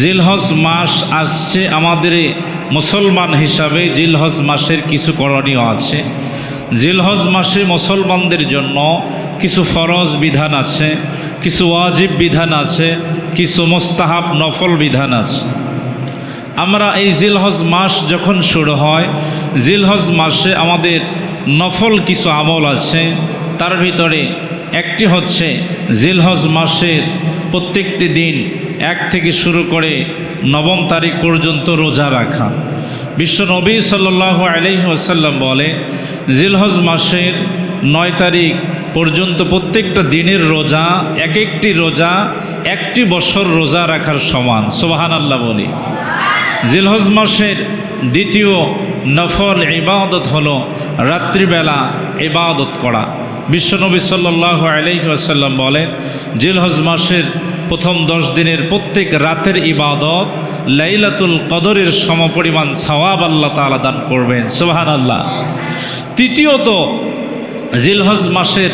জিলহজ মাস আসছে, আমাদের মুসলমান হিসাবে জিলহজ মাসের কিছু করণীয় আছে। জিলহজ মাসে মুসলমানদের জন্য কিছু ফরজ বিধান আছে, কিছু ওয়াজিব বিধান আছে, কিছু মুস্তাহাব নফল বিধান আছে। আমরা এই জিলহজ মাস যখন শুরু হয়, জিলহজ মাসে আমাদের নফল কিছু আমল আছে। তার ভিতরে একটি হচ্ছে জিলহজ মাসের প্রত্যেকটি দিন 1 থেকে শুরু করে 9 তারিখ পর্যন্ত রোজা রাখা। বিশ্ব নবী সাল্লাল্লাহু আলাইহি ওয়াসাল্লাম বলে, জিলহজ মাসের 9 তারিখ পর্যন্ত প্রত্যেকটা দিনের রোজা, এক একটি রোজা 1টি বছর রোজা রাখার সমান। সুবহানাল্লাহ বলি। জিলহজ মাসের দ্বিতীয় নফল ইবাদত হলো রাত্রিবেলা ইবাদত করা। বিশ্বনবী সাল্লাল্লাহু আলাইহি ওয়াসাল্লাম বলেন, জিলহজ মাসের প্রথম 10 দিনের প্রত্যেক রাতের ইবাদত লাইলাতুল কদরের সমপরিমাণ সওয়াব আল্লাহ তাআলা দান করবেন। সুবহানাল্লাহ। তৃতীয়ত, জিলহজ মাসের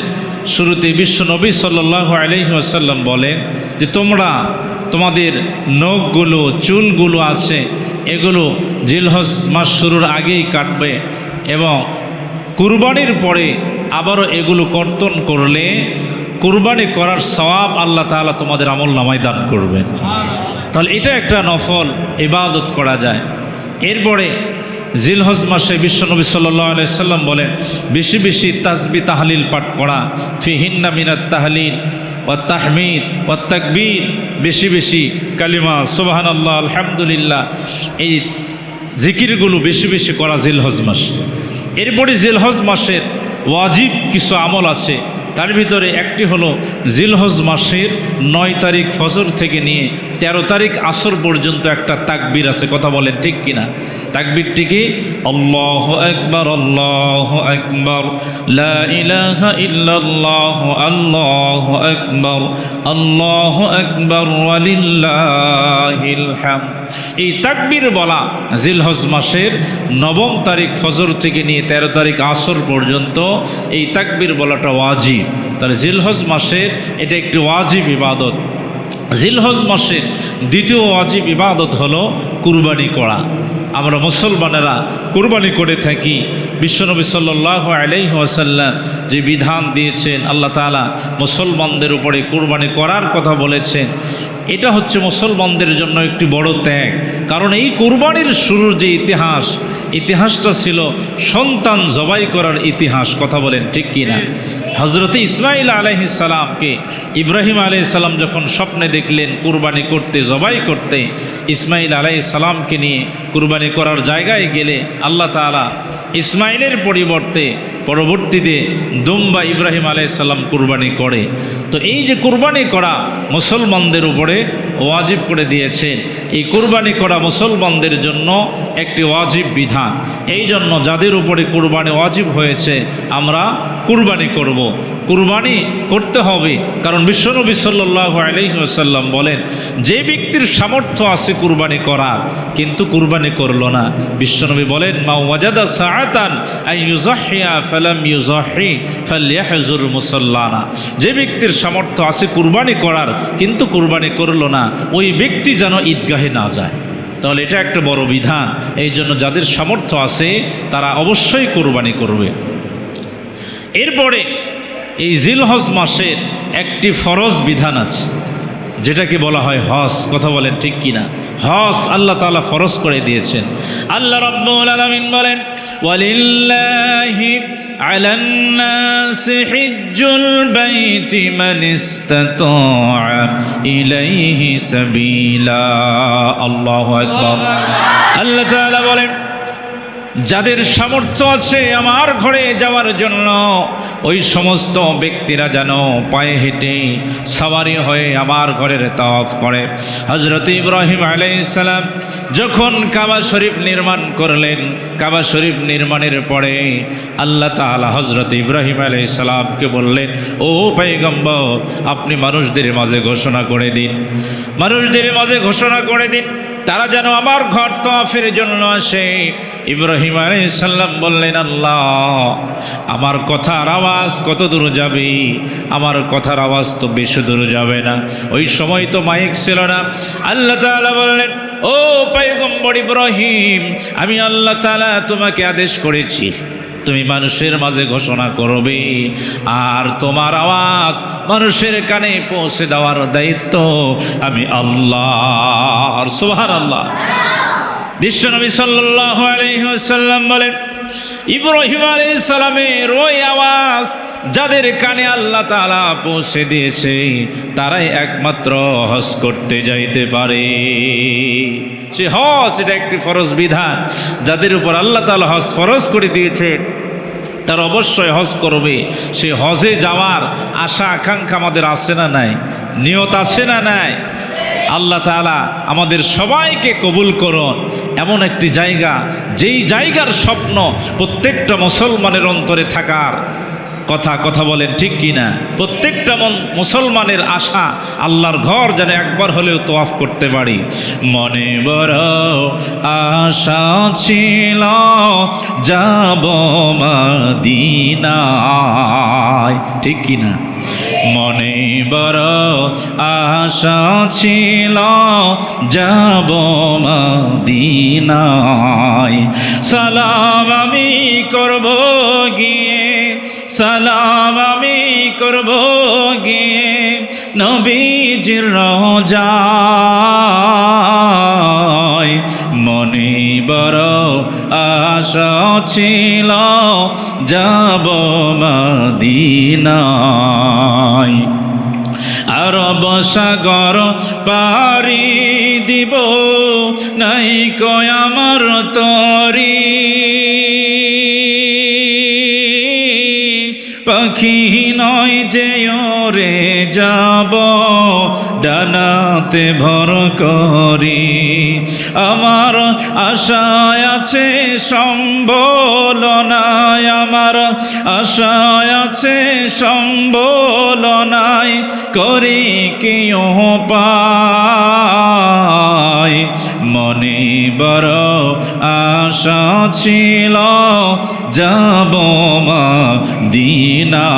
শুরুতে বিশ্বনবী সাল্লাল্লাহু আলাইহি ওয়াসাল্লাম বলেন যে তোমরা তোমাদের নখগুলো, চুলগুলো আছে, এগুলো জিলহজ মাস শুরুর আগেই কাটবে এবং কুরবানির পরে আবারও এগুলো কর্তন করলে কুরবানি করার সওয়াব আল্লাহ তাআলা তোমাদের আমল নামায় দান করবেন। তাহলে এটা একটা নফল ইবাদত করা যায়। এরপরে জিলহজ মাসে বিশ্বনবী সাল্লাল্লাহু আলাইহি সাল্লাম বলেন, বেশি বেশি তাসবিহ তাহলিল পাঠ করা, ফিহিন্না মিনাত তাহলিল ওয়া তাহমিদ ওয়া তাকবীর, বেশি বেশি কালিমা সুবহানাল্লাহ আলহামদুলিল্লাহ, এই জিকিরগুলো বেশি বেশি করা জিলহজ মাসে। এরপরে জিলহজ মাসের ওয়াজিব কিছু আমল আছে। তার ভিতরে একটি হলো জিলহজ মাসের 9 তারিখ ফজর থেকে নিয়ে 13 তারিখ আসর পর্যন্ত একটা তাকবীর আছে। কথা বলেন ঠিক কিনা? তাকবীরটি কি? আল্লাহু আকবার, আল্লাহু আকবার, লা ইলাহা ইল্লাল্লাহ, আল্লাহু আকবার, আল্লাহু আকবার ওয়া লিল্লাহিল হামদ। এই তাকবীর বলা জিলহজ মাসের 9 তারিখ ফজর থেকে নিয়ে 13 তারিখ আসর পর্যন্ত এই তাকবীর বলাটা ওয়াজিব। তাহলে জিলহজ মাসের এটা একটি ওয়াজিব ইবাদত। জিলহজ মাসের দ্বিতীয় ওয়াজিব ইবাদত হলো কুরবানি করা। আমরা মুসলমানেরা কুরবানি করে থাকি। বিশ্বনবী সাল্লাল্লাহু আলাইহি ওয়াসাল্লাম যে বিধান দিয়েছেন, আল্লাহ তাআলা মুসলমানদের উপরে কুরবানি করার কথা বলেছেন, এটা হচ্ছে মুসলমানদের জন্য একটি বড় ত্যাগ। কারণ এই কুরবানির শুরুর যে ইতিহাসটা ছিল সন্তান জবাই করার ইতিহাস। কথা বলেন ঠিক কিনা? হযরত ইসমাঈল আলাইহিস সালামকে ইব্রাহিম আলাইহিস সালাম যখন স্বপ্নে দেখলেন কুরবানি করতে, জবাই করতে, ইসমাঈল আলাইহিস সালামকে নিয়ে কুরবানি করার জায়গায় গেলে আল্লাহ তাআলা ইসমাঈলের পরবর্তীতে দুম্বা ইব্রাহিম আলাইহিস সালাম কুরবানি করে। তো এই যে কুরবানি করা মুসলমানদের উপরে ওয়াজিব করে দিয়েছেন, এই কুরবানি করা মুসলমানদের জন্য একটি ওয়াজিব বিধান। এই জন্য যাদের উপরে কুরবানি ওয়াজিব হয়েছে আমরা কুরবানি করব। কুরবানি করতে হবে, কারণ বিশ্বনবী সাল্লাল্লাহু আলাইহি ওয়াসাল্লাম বলেন, যে ব্যক্তির সামর্থ্য আছে কুরবানি করার কিন্তু কুরবানি করলো না, বিশ্বনবী বলেন, মা ওয়াজাদা সাআতান আন ইউযাহিয়া ফালাম ইউযাহি ফালইয়াহজুর মুসাল্লানা। যে ব্যক্তির সামর্থ্য আছে কুরবানি করার কিন্তু কুরবানি করলো না, ওই ব্যক্তি যেন ঈদগাহে না যায়। তাহলে এটা একটা বড় বিধান। এই জন্য যাদের সামর্থ্য আছে তারা অবশ্যই কুরবানি করবে। এরপরে এই জিলহজ মাসের একটি ফরজ বিধান আছে, যেটাকে বলা হয় হজ। কথা বলেন ঠিক কিনা? হজ আল্লাহ তাআলা ফরজ করে দিয়েছেন। আল্লাহ রাব্বুল আলামিন বলেন, ওয়ালিল্লাহি আলান নাসি হিজ্জুল বাইতি মান ইসতাতাআ ইলাইহি সাবিলা। আল্লাহু আকবার। আল্লাহ তাআলা বলেন, যাদের সামর্থ্য আছে আমার ঘরে যাওয়ার জন্য, ওই সমস্ত ব্যক্তিরা যেন পায়ে হেঁটে সাওয়ারি হয়ে আমার ঘরের তাওয়াফ করে। হযরত ইব্রাহিম আলাইহিস সালাম যখন কাবা শরীফ নির্মাণ করলেন, কাবা শরীফ নির্মাণের পরে আল্লাহ তাআলা হযরত ইব্রাহিম আলাইহিস সালামকে বললেন, ও পয়গম্বর, আপনি মানুষদের মাঝে ঘোষণা করে দিন, মানুষদের মাঝে ঘোষণা করে দিন, তারা যেন আমার ঘর তওয়াফের জন্য আসে। ইব্রাহিম আলাইহিস সালাম বললেন, আল্লাহ, আমার কথার আওয়াজ কত দূর যাবে? আমার কথার আওয়াজ তো বেশি দূর যাবে না। ওই সময় তো মাইক ছিল না। আল্লাহ তাআলা বললেন, ও পয়গম্বর ইব্রাহিম, আমি আল্লাহ তাআলা তোমাকে আদেশ করেছি, তুমি মানুষের মাঝে ঘোষণা করবে, আর তোমার আওয়াজ মানুষের কানে পৌঁছে দেওয়ার দায়িত্ব আমি আল্লাহর। সুবহানাল্লাহ। বিশ্বনবী সাল্লাল্লাহু আলাইহি ওয়াসাল্লাম বলেন, ইব্রাহিম আলাইহিস সালামের ওই আওয়াজ যাদের কানে আল্লাহ তাআলা পৌঁছে দিয়েছে, তারাই একমাত্র হজ করতে যাইতে পারে। সে হজ, এটা একটি ফরজ বিধান। যাদের উপর আল্লাহ তাআলা হজ ফরজ করে দিয়েছে, তারা অবশ্যই হজ করবে। সে হজে যাওয়ার আশা আকাঙ্ক্ষা আমাদের আছে না নাই? নিয়ত আছে না নাই? আল্লাহ তাআলা আমাদের সবাইকে কবুল করুন। এমন একটি জায়গা, যেই জায়গার স্বপ্ন প্রত্যেকটা মুসলমানের অন্তরে থাকার কথা বলেন ঠিক কিনা? প্রত্যেকটা মুসলমানের আশা আল্লাহর ঘর যেন একবার হলেও তওয়াফ করতে পারি। মনে বড় আশা ছিল যাব মদিনায়, ঠিক কিনা? মনে বড় আশা ছিল যাব মদিনায়। সালাম আমি করব গিয়ে, সালাম আমি করব গিয়ে নবীজির রওজায়। মনে বড় আশা ছিল যাব মদিনায়। আরব সাগর পাড়ি দিব, নাই কয় আমার তরি, পাখি নয় যে ওরে যাব ডানাতে ভর করি। আমার আশায় আছে সম্বল নাই, আমার আশায় আছে সম্বল নাই, করি কি উপায়? মনে বড় আশা ছিল যাব মদিনা।